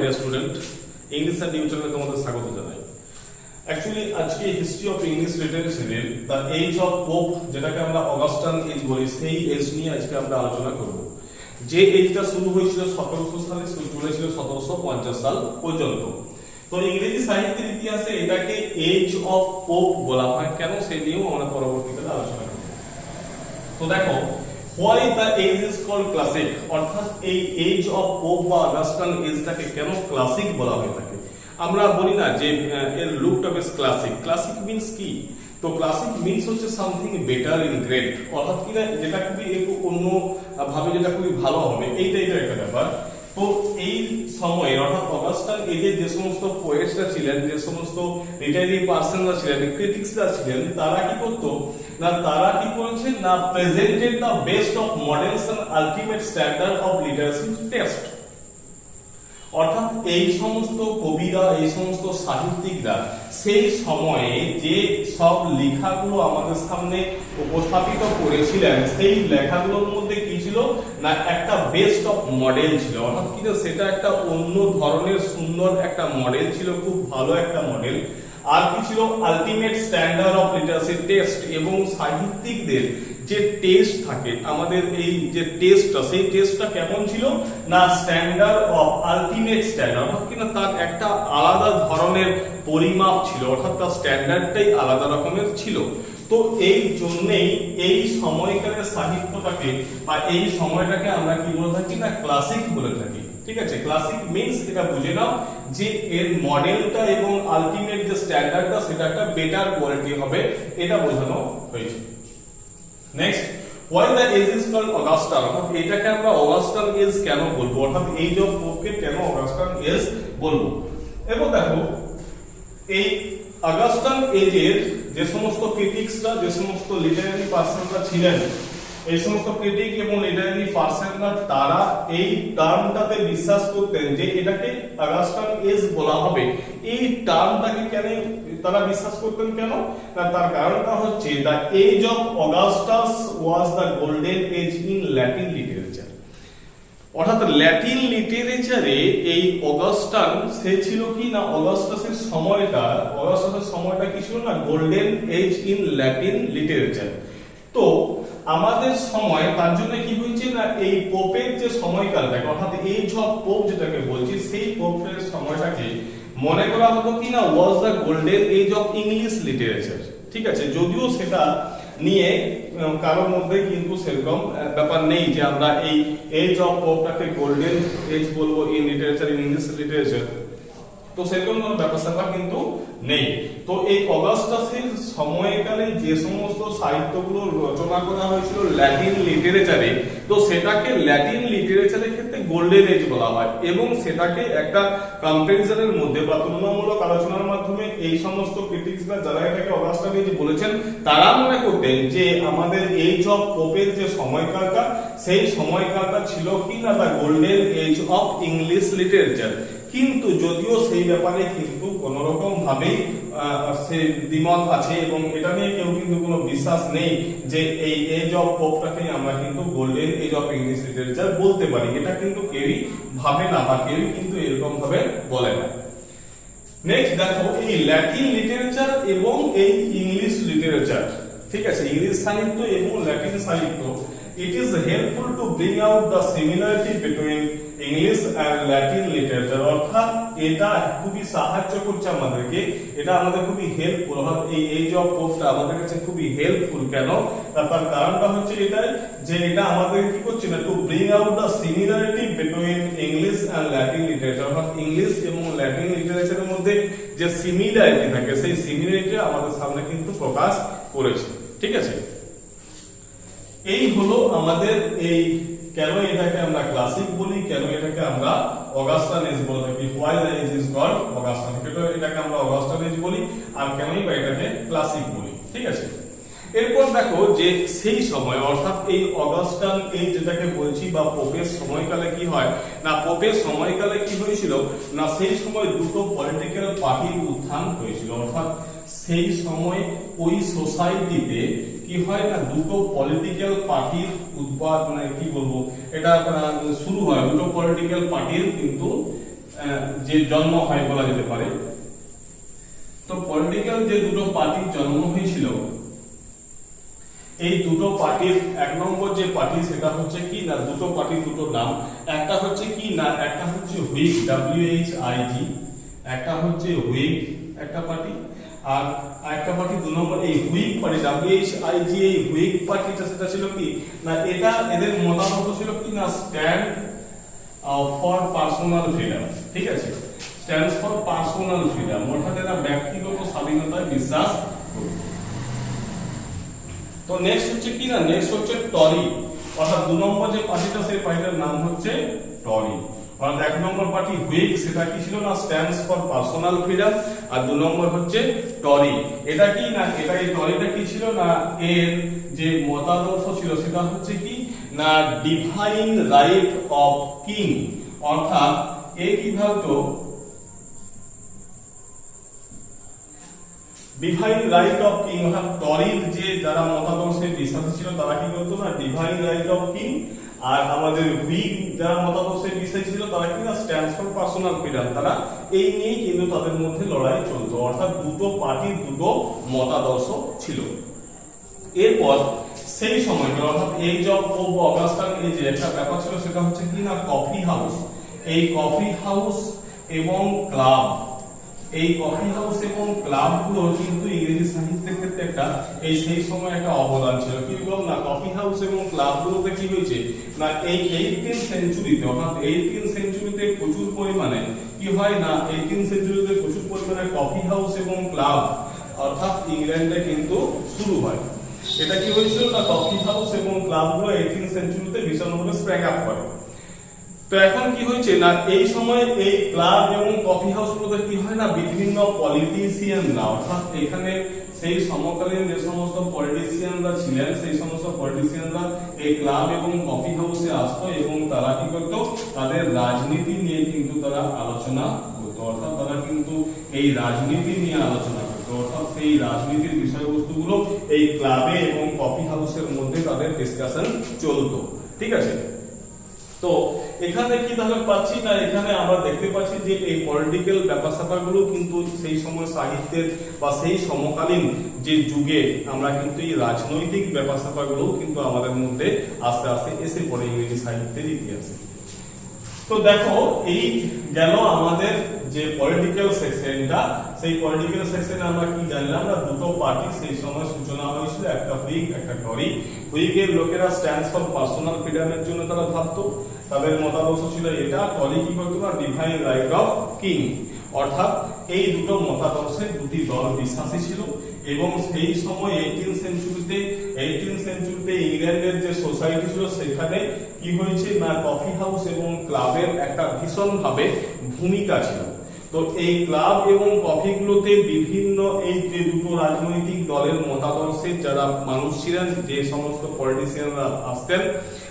Deer student, English and new channel তোমাদের স্বাগত জানাই। অ্যাকচুয়ালি আজকে হিস্ট্রি অফ ইংলিশ লিটারেচারের দ্য এজ অফ পোপ, যেটাকে আমরা অগাস্টান এজ বলি, সেই এজ নিয়ে আজকে আমরা আলোচনা করব। যে এজটা শুরু হয়েছিল 1700 সালে, চলেছিল 1750 সাল পর্যন্ত। তো ইংরেজি সাহিত্যের ইতিহাসে এটাকে এজ অফ পোপ বলা হয়। কেন, সেই নিয়েও আমরা পরবর্তীকালে আলোচনা করব। তো দেখো, why the age is called classic, অর্থাৎ এই এজ অফ পোপ বা অগাস্টান এজটাকে কেন ক্লাসিক বলা হয়ে থাকে। আমরা বলি না যে এর লুকটা বেশ ক্লাসিক। ক্লাসিক মিন্স কি? তো ক্লাসিক মিন্স হচ্ছে সামথিং বেটার ইন গ্রেড, অর্থাৎ কি না, যেটা খুবই একটু অন্য ভাবে, যেটা খুবই ভালো হবে, এই টাইপের একটা ব্যাপার। তো এই সময়ে অর্থাৎ অগাস্টান এজে যে সমস্ত পোয়েটসরা ছিলেন, যে সমস্ত লিটারারি পার্সনরা ছিলেন, ক্রিটিক্সরা ছিলেন, তারা কি করতো না, তারা কি করেছে না, presented the best of models and ultimate standard of literacy test. অর্থাৎ এই সমস্ত কবিরা, এই সমস্ত সাহিত্যিকরা সেই সময়ে যে সব লেখাগুলো আমাদের সামনে উপস্থাপিত করেছিলেন, সেই লেখাগুলোর মধ্যে কি ছিল না, একটা বেস্ট অফ মডেল ছিল। অর্থাৎ কি, সেটা একটা অন্য ধরনের সুন্দর একটা মডেল ছিল, খুব ভালো একটা মডেল। আর কি ছিল, ultimate standard of literacy test, এবং সাহিত্যিকদের যে টেস্ট থাকে, আমাদের এই যে টেস্টটা, সেই টেস্টটা কেমন ছিল না, স্ট্যান্ডার্ড অফ আলটিমেট স্ট্যান্ডার্ড, অর্থাৎ কিনা তার একটা আলাদা ধরনের পরিমাপ ছিল, অর্থাৎ তার স্ট্যান্ডার্ডটাই আলাদা রকমের ছিল। তো এই জন্যই এই সময়কালের সাহিত্যটাকে বা এই সময়টাকে আমরা কি বলে থাকি না, ক্লাসিক বলে থাকি। ঠিক আছে, ক্লাসিক মিন্স এটা বুঝে নাও যে এর মডেলটা এবং আলটিমেট যে স্ট্যান্ডার্ডটা, সেটা একটা বেটার কোয়ালিটি হবে, এটা বোঝানো হয়েছে। Next, why the age is called Augustan, অর্থাৎ এটাকে আমরা অগাস্টান এজ কেন বলবো, অর্থাৎ এই যে পোপকে কেন অগাস্টান এজ বলবো। এবং দেখো, এই অগাস্টান এজের যে সমস্ত ক্রিটিক্সরা, যে সমস্ত লিটারারি পার্সনরা ছিলেন, এই সমস্ত ক্রিটিক এবং লিটারারি পার্সনরা, তারা এই টার্মটাতে বিশ্বাস করতেন যে এটাকে অগাস্টান এজ বলা হবে। এই টার্মটাকে কেন তারা বিশ্বাস করতেন, কেন না, তার কারণটা হচ্ছে the age of Augustus was the golden age in Latin literature. অর্থাৎ ল্যাটিন লিটারেচারে এই অগাস্টান, সে ছিল কি না, অগাস্টাসের সময়টা কি ছিল না, golden age in Latin literature. তো আমাদের সময়, তার জন্য কি হয়েছে না, এই পোপের যে সময়কালটাকে, অর্থাৎ এজ অফ পোপ যেটাকে বলছি, সেই পোপের সময়টাকে মনে করা হতো কি না, was the golden age of English literature. ঠিক আছে, যদিও সেটা নিয়ে কারোর মধ্যে কিন্তু সেরকম ব্যাপার নেই যে আমরা এই এজ অফ পোপটাকে গোল্ডেন এজ বলবো in literature, in English literature, তো সেরকম কোনো ব্যাপার কিন্তু নেই। তো এই অগাস্টাসের সময়কালে যে সমস্ত সাহিত্যগুলো রচনা করা হয়েছিল ল্যাটিন লিটারেচারে, তো সেটাকে ল্যাটিন লিটারেচারের ক্ষেত্রে গোল্ডেন এজ বলা হয়। এবং সেটাকে একটা কম্পারিজনের মধ্যে বা তুলনামূলক আলোচনার মাধ্যমে এই সমস্ত ক্রিটিক্সরা, যারা এটাকে অগাস্টান এজ বলেছেন, তারা মনে করতেন যে আমাদের এজ অফ পোপের যে সময়কালটা, সেই সময়কালটা ছিল কি না, the golden age of English literature. কিন্তু যদিও সেই ব্যাপারে কিন্তু কোন রকম ভাবে সে দ্বিমত আছে, এবং এটা নিয়ে কেউ কিন্তু কোনো বিশ্বাস নেই যে এই এজ অফ পোপটাকে আমরা কিন্তু golden age of English literature বলতে পারি। এটা কিন্তু কেউই ভাবে না বা কেউই কিন্তু এরকম ভাবে বলে না। নেক্সট দেখো, এই ল্যাটিন লিটারেচার এবং এই ইংলিশ লিটারেচার, ঠিক আছে, ইংলিশ সাহিত্য এবং ল্যাটিন সাহিত্য, it is helpful to bring out the similarity between English and Latin literature, অর্থাৎ এটা খুবই সাহায্য করছে আমাদেরকে, এটা আমাদের খুবই হেল্পফুল। অর্থাৎ এই এজ অফ পোপটা আমাদের কাছে খুবই হেল্পফুল। কেন, তার কারণটা হচ্ছে এটাই যে এটা আমাদের কি করছে না, to bring out the similarity between English and Latin literature, অর্থাৎ ইংলিশ এবং ল্যাটিন লিটারেচারের মধ্যে যে সিমিলারিটি থাকে, সেই সিমিলারিটি আমাদের সামনে কিন্তু প্রকাশ করেছে। ঠিক আছে, এই হলো আমাদের এই কেন এটাকে আমরা ক্লাসিক বলি, কেন এটাকে আমরা অগাস্টান এজ বলে থাকি, why the age is called Augustan, এটাকে আমরা অগাস্টান এজ বলি, আর কেনই বা এটাকে ক্লাসিক বলি। ঠিক আছে, এরপর দেখো যে সেই সময়, অর্থাৎ এই অগাস্টান এজ যেটাকে বলছি বা পোপের সময়কালে কি হয় না, পোপের সময়কালে কি হয়েছিল না, সেই সময় দুটো পলিটিক্যাল পার্টির উত্থান হয়েছিল। অর্থাৎ সেই সময় ওই সোসাইটিতে কি হয় না, দুটো পলিটিক্যাল পার্টির উদ্ভব, মানে কি বলবো, এটা শুরু হয়, দুটো পলিটিক্যাল পার্টির কিন্তু যে জন্ম হয় বলা যেতে পারে। তো পলিটিক্যাল যে দুটো পার্টির জন্ম হয়েছিল, এই দুটো পার্টির এক নম্বর যে পার্টি সেটা হচ্ছে কি না, দুটো পার্টির দুটো নাম, একটা হচ্ছে কি না, একটা হচ্ছে হুইগ WHIG, একটা হচ্ছে হুইগ একটা পার্টি, আর একটা পার্টি দু নম্বর এই হুইগ পার্টি WHIG। এই হুইগ পার্টিটা সেটা ছিল কি না, এটা এদের মতামত ছিল কি না স্ট্যান্ড ফর পার্সোনাল ফ্রিডম। ঠিক আছে, স্ট্যান্ডস ফর পার্সোনাল ফ্রিডম, অর্থাৎ এরা ব্যক্তিগত স্বাধীনতায় বিশ্বাস করত। তো নেক্সট হচ্ছে কি না, নেক্সট হচ্ছে টরি, অর্থাৎ দু নম্বর যে পার্টিটা সেই পার্টিটার নাম হচ্ছে টরি। অর্থাৎ এক নম্বর পার্টি হুইগ সেটা কি ছিল না স্ট্যান্ডস ফর পার্সোনাল ফ্রিডম, আর দু নম্বর হচ্ছে টরি। এটা কি না, এটা এই টরিটা কি ছিল না, এর যে মতাদর্শ ছিল সেটা হচ্ছে কি না ডিভাইন রাইট অফ কিং, অর্থাৎ এ কি ভাবতো ডিভাইন রাইট অফ কিং, অর্থাৎ টরির যে যারা মতাদর্শে বিশ্বাসী ছিল তারা কি করতো না ডিভাইন রাইট অফ কিং, আর আমাদের হুইগ যারা মতাদর্শে বিশ্বাসী ছিল তারা কি না স্ট্যান্ডস ফর পার্সোনাল ফ্রিডম। তারা এই নিয়েই কিন্তু তাদের মধ্যে লড়াই চলতো, অর্থাৎ দুটো পার্টির দুটো মতাদর্শ ছিল। এরপর সেই সময় অর্থাৎ এজ অফ পোপ অগাস্টাইন এই যে একটা ব্যাপার ছিল সেটা হচ্ছে কি না কফি হাউস। এই কফি হাউস এবং ক্লাব, এই কফি হাউস এবং ক্লাবগুলো কিন্তু ইংরেজি সাহিত্যের ক্ষেত্রে একটা এই সেই সময় একটা অবদান ছিল। কি বললাম না, কফি হাউস এবং ক্লাবগুলোতে কি হয়েছে না এই 18th সেঞ্চুরিতে, অর্থাৎ 18th সেঞ্চুরিতে প্রচুর পরিমাণে কি হয় না 18th সেঞ্চুরিতে প্রচুর পরিমাণে কফি হাউস এবং ক্লাব অর্থাৎ ইংল্যান্ডে কিন্তু শুরু হয়। এটা কি হয়েছিল না কফি হাউস এবং ক্লাবগুলো 18th সেঞ্চুরিতে ভীষণভাবে স্প্র্যাং আপ করে। তো এখন কি হয়েছে না এই সময় এই ক্লাব এবং কফি হাউসগুলোতে কি হয় না বিভিন্ন পলিটিশিয়ানরা, অর্থাৎ এখানে সেই সমকালীন যে সমস্ত পলিটিশিয়ানরা ছিলেন সেই সমস্ত পলিটিশিয়ানরা এই ক্লাব এবং কফি হাউসে আসতো এবং তারা কি করতো তাদের রাজনীতি নিয়ে কিন্তু তারা আলোচনা করতো, অর্থাৎ তারা কিন্তু এই রাজনীতি নিয়ে আলোচনা করতো, অর্থাৎ সেই রাজনীতির বিষয়বস্তুগুলো এই ক্লাবে এবং কফি হাউসের মধ্যে তাদের ডিসকাশন চলতো। ঠিক আছে, তো এখানে কি তাহলে পাচ্ছি না, এখানে আমরা দেখতে পাচ্ছি যে এই পলিটিক্যাল ব্যাপার-স্যাপারগুলো কিন্তু সেই সময় সাহিত্যের বা সেই সমকালীন যে যুগে আমরা কিন্তু এই রাজনৈতিক ব্যাপার-স্যাপারগুলো কিন্তু আমাদের মধ্যে আস্তে আস্তে এসে পড়ে ইংরেজি সাহিত্যের ইতিহাসে। তো দেখো এই গেল আমাদের যে পলিটিক্যাল সেকশনটা, সেই পলিটিক্যাল সেকশনে আমরা কি জানলাম না দুটো পার্টি সেই সময় সূচনা হয়েছিল, একটা হুইগ একটা টরি। হুইগের লোকেরা স্ট্যান্ডস ফর পার্সোনাল ফ্রিডমের জন্য তারা ভাবতো, তাদের মতাদর্শ ছিল এটা, টরি কি করতো না ডিভাইন রাইট অফ কিং, অর্থাৎ এই দুটো মতাদর্শে দুটি দল বিশ্বাসী ছিল। এবং সেই সময় 18th সেঞ্চুরিতে ইংল্যান্ডের যে সোসাইটি ছিল সেখানে কি হয়েছে না কফি হাউস এবং ক্লাবের একটা ভীষণ ভাবে ভূমিকা ছিল। তো এই ক্লাব এবং কফিগুলোতে বিভিন্ন এই যে দুটো রাজনৈতিক দলের মতাদর্শের যারা মানুষ ছিলেন, যে সমস্ত পলিটিশিয়ানরা আসতেন,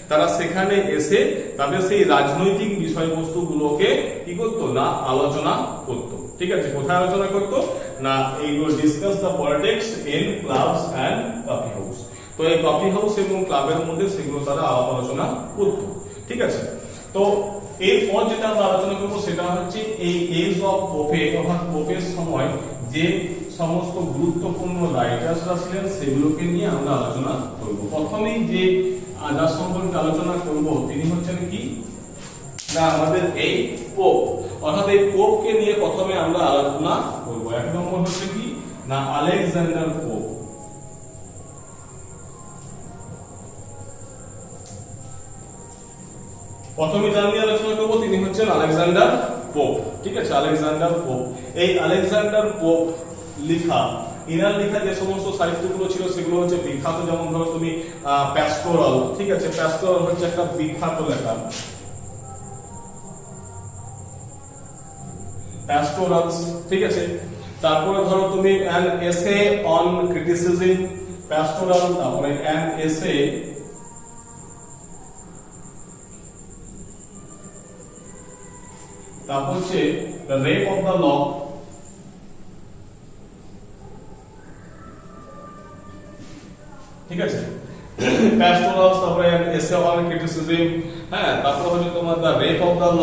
তারা সেখানে এসে তাদের সেই রাজনৈতিক বিষয়বস্তুগুলোকে কি করতো না আলোচনা করতো। ঠিক আছে, কোথায় আলোচনা করতো না এইগুলো discuss the politics in clubs and coffee house. তো এই কফি হাউস এবং ক্লাবের মধ্যে সেগুলো তারা আলোচনা করতো। ঠিক আছে, তো এরপর যেটা আমরা আলোচনা করবো সেটা হচ্ছে এই এজ অফ পোপে, অর্থাৎ পোপের সময় যে সমস্ত গুরুত্বপূর্ণ রাইটার্সরা ছিলেন সেগুলোকে নিয়ে আমরা আলোচনা করব। প্রথমেই যে যার সম্পর্কে আলোচনা করব তিনি হচ্ছেন কি না আমাদের এই পোপ, অর্থাৎ এই পোপকে নিয়ে প্রথমে আমরা আলোচনা করব। এক নম্বর হচ্ছে কি না আলেকজান্ডার পোপ। প্রথমে যার নিয়ে আলোচনা করব তিনি হচ্ছেন আলেকজান্ডার পোপ। ঠিক আছে, আলেকজান্ডার পোপ। এই আলেকজান্ডার পোপ লেখা ইনার লেখা যে সমস্ত সাহিত্যগুলো ছিল সেগুলো হচ্ছে বিখ্যাত, যেমন ধরো তুমি প্যাস্টোরাল। ঠিক আছে, প্যাস্টোরাল হচ্ছে একটা বিখ্যাত লেখা, প্যাস্টোরালস। ঠিক আছে, তারপরে ধরো তুমি an essay on criticism, pastoral. তারপরে অ্যান এসে, তারপর হচ্ছে the rape of the lock. ঠিক আছে, প্যাস্টোরালস, তারপরে এসে অন ক্রিটিসিজম, হ্যাঁ, তারপর হচ্ছে তোমার the rape of the lock.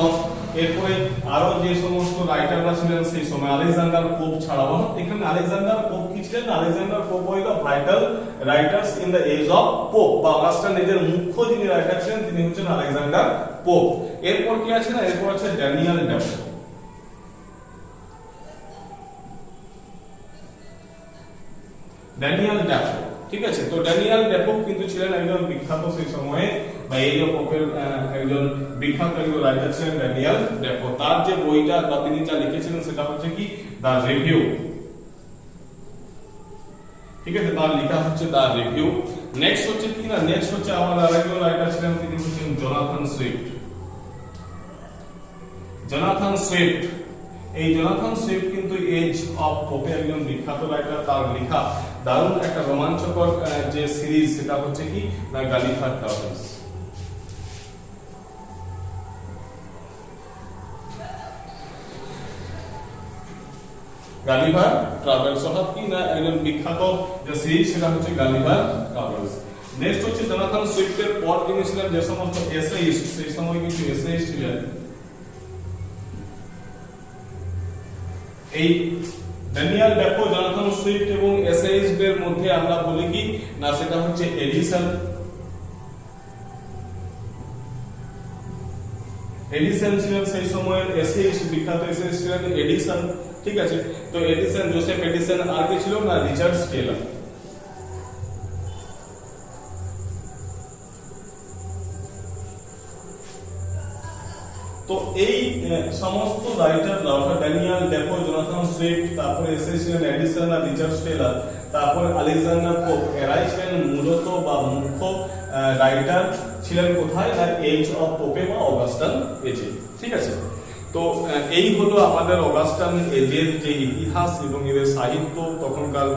এরপরে আরো যে সমস্ত রাইটাররা ছিলেন সেই সময় আলেকজান্ডার পোপ ছাড়াও, এখানে আলেকজান্ডার পোপ কি ছিলেন? আলেকজান্ডার পোপ হইল vital writers in the age of Pope, বা অগাস্টান এজের মুখ্য যিনি রাইটার ছিলেন তিনি হচ্ছেন আলেকজান্ডার পোপ। এরপর কি আছে না, এরপর আছে ড্যানিয়েল ডেফো। ড্যানিয়েল ডেফো, ঠিক আছে। তো ড্যানিয়েল ডেফো কিন্তু ছিলেন একজন বিখ্যাত সেই সময়ে বা এই যে পোপের একজন বিখ্যাত একজন রাইটার ছিলেন ড্যানিয়েল ডেফো। তার যে বইটা বা তিনি যা লিখেছিলেন সেটা হচ্ছে কি দা রিভিউ, ঠিক আছে, তার লেখা হচ্ছে দা রিভিউ। নেক্সট হচ্ছে কি না, নেক্সট হচ্ছে আমাদের আরেকজন রাইটার ছিলেন, তিনি হচ্ছেন জোনাথন সুইফট। জোনাথন সুইফট, এই জোনাথন সুইফট কিন্তু এজ অফ পোপে একজন বিখ্যাত রাইটার। তার লেখা দারুণ একটা রোমাঞ্চকর যে সিরিজ সেটা হচ্ছে কি না গালিভার ট্রাভেলস। গালিভার ট্রাভেলস অর্থাৎ কি না একজন বিখ্যাত যে সিরিজ সেটা হচ্ছে গালিভার ট্রাভেলস। নেক্সট হচ্ছে জোনাথন সুইফটের পর তিনি ছিলেন যে সমস্ত এসেইস্ট, সেই সময় কিছু এসেইস্ট ছিলেন। এই ড্যানিয়েল ডেফো, জোনাথন সুইফট এবং এসেইস্টদের মধ্যে আমরা বলি কি না সেটা হচ্ছে এডিসন। এডিসন ছিলেন সেই সময়ের এসেইস্ট, বিখ্যাত এসেইস্ট ছিলেন এডিসন, ঠিক আছে। তো এডিসন, জোসেফ এডিসন, আর কে ছিল না রিচার্ড স্টেলার। তো এই সমস্ত রাইটাররা অর্থাৎ ড্যানিয়েল ডেফো, জোনাথন সুইফট, তারপরে এসেছিলেন এডিসন আর রিচার্ড স্টেলার, তারপরে আলেকজান্ডার পোপ, এরাই ছিলেন মূলত বা মুখ্য রাইটার ছিলেন কোথায় না এজ অফ পোপে বা অগাস্টান এজে, ঠিক আছে। তো এই হলো আমাদের অগাস্টান এজের যে ইতিহাস এবং এদের সাহিত্য, তখনকার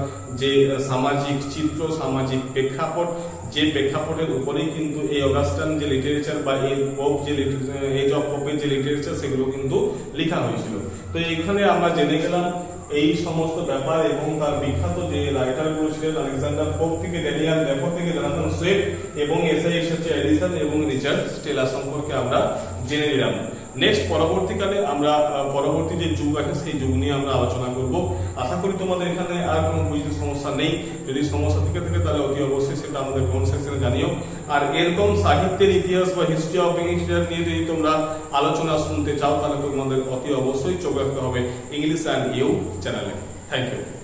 যে সামাজিক চিত্র, সামাজিক প্রেক্ষাপট, যে প্রেক্ষাপটের উপরেই কিন্তু এই অগাস্টান যে লিটারেচার বা এই পোপ যে এজ অফ পোপের যে লিটারেচার সেগুলো কিন্তু লেখা হয়েছিল। তো এখানে আমরা জেনে গেলাম এই সমস্ত ব্যাপার এবং তার বিখ্যাত যে রাইটারগুলো ছিলেন আলেকজান্ডার পোপ থেকে ড্যানিয়েল ডেফো থেকে জোনাথন সুইফট এবং এসেইস্ট হচ্ছে এডিসন এবং রিচার্ড স্টেলার সম্পর্কে আমরা জেনে নিলাম। নেক্সট পরবর্তীকালে আমরা পরবর্তী যে যুগ আছে সেই যুগ নিয়ে আমরা আলোচনা করব। আশা করি তোমাদের এখানে আর কোনো বুঝতে সমস্যা নেই। যদি সমস্যা থেকে থাকে তাহলে অতি অবশ্যই সেটা আমাদের কমেন্ট সেকশনে জানিও। আর এরকম সাহিত্যের ইতিহাস বা হিস্ট্রি অফ ইংলিশ নিয়ে যদি তোমরা আলোচনা শুনতে চাও তাহলে তোমাদের অতি অবশ্যই চোখ রাখতে হবে ইংলিশ অ্যান্ড ইউ চ্যানেলে। Thank you.